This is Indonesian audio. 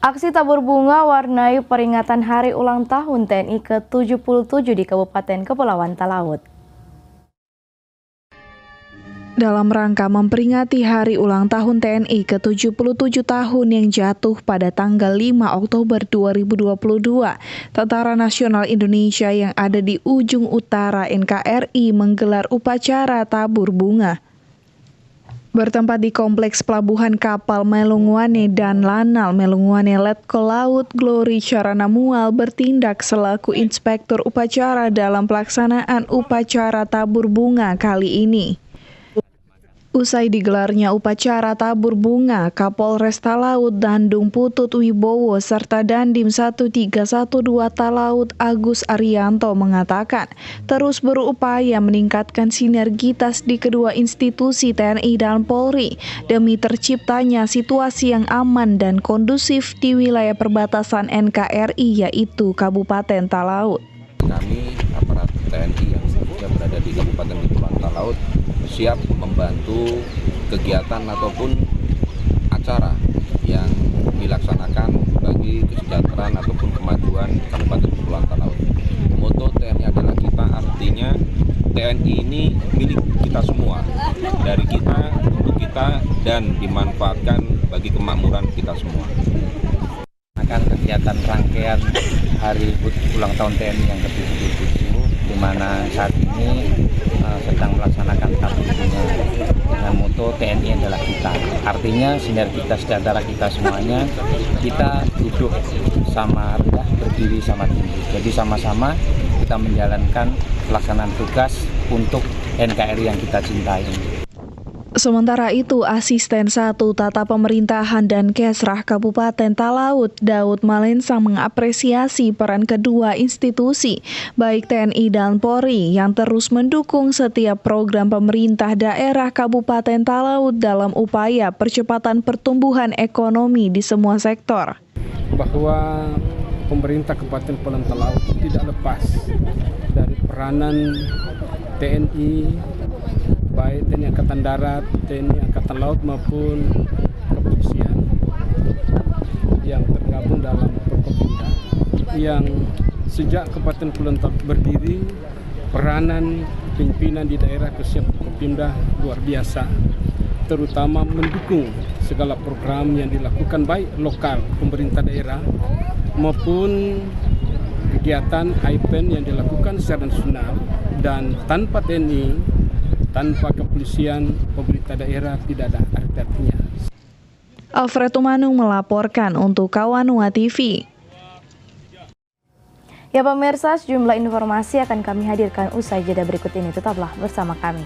Aksi tabur bunga warnai peringatan Hari Ulang Tahun TNI ke-77 di Kabupaten Kepulauan Talaut. Dalam rangka memperingati Hari Ulang Tahun TNI ke-77 tahun yang jatuh pada tanggal 5 Oktober 2022, Tentara Nasional Indonesia yang ada di ujung utara NKRI menggelar upacara tabur bunga. Bertempat di Kompleks Pelabuhan Kapal Melungwane dan Lanal Melungwane Letkol Laut, Glory Caranamual bertindak selaku inspektur upacara dalam pelaksanaan upacara tabur bunga kali ini. Usai digelarnya upacara tabur bunga, Kapolres Talaut Dandung Putut Wibowo serta Dandim 1312 Talaut Agus Arianto mengatakan terus berupaya meningkatkan sinergitas di kedua institusi TNI dan Polri demi terciptanya situasi yang aman dan kondusif di wilayah perbatasan NKRI yaitu Kabupaten Talaut. Kami aparat TNI yang sudah berada di Kabupaten Kepulauan Talaut siap membantu kegiatan ataupun acara yang dilaksanakan bagi kesejahteraan ataupun kemajuan Kabupaten Kepulauan Talaut. Moto TNI adalah kita, artinya TNI ini milik kita semua, dari kita, untuk kita, dan dimanfaatkan bagi kemakmuran kita semua. Kegiatan rangkaian Hari Ulang Tahun TNI yang ke-77, di mana saat ini sedang melaksanakan tabur bunga dengan moto TNI adalah kita. Artinya sinergitas di antara kita semuanya, kita duduk sama rendah, berdiri sama tinggi. Jadi sama-sama kita menjalankan pelaksanaan tugas untuk NKRI yang kita cintai. Sementara itu, Asisten 1 Tata Pemerintahan dan Kesrah Kabupaten Talaut, Daud Malensang mengapresiasi peran kedua institusi, baik TNI dan Polri, yang terus mendukung setiap program pemerintah daerah Kabupaten Talaut dalam upaya percepatan pertumbuhan ekonomi di semua sektor. Bahwa pemerintah Kabupaten Kepulauan Talaut tidak lepas dari peranan TNI, baik TNI Angkatan Darat, TNI Angkatan Laut maupun kepolisian yang tergabung dalam Forkopimda, yang sejak Kabupaten Kepulauan Talaut berdiri, peranan pimpinan di daerah khususnya Forkopimda luar biasa, terutama mendukung segala program yang dilakukan baik lokal pemerintah daerah maupun kegiatan event yang dilakukan secara nasional. Dan tanpa TNI, tanpa kepolisian, pemerintah daerah tidak ada artinya. Alfred Tumanung melaporkan untuk Kawanua TV. Ya pemirsa, sejumlah informasi akan kami hadirkan usai jeda berikut ini. Tetaplah bersama kami.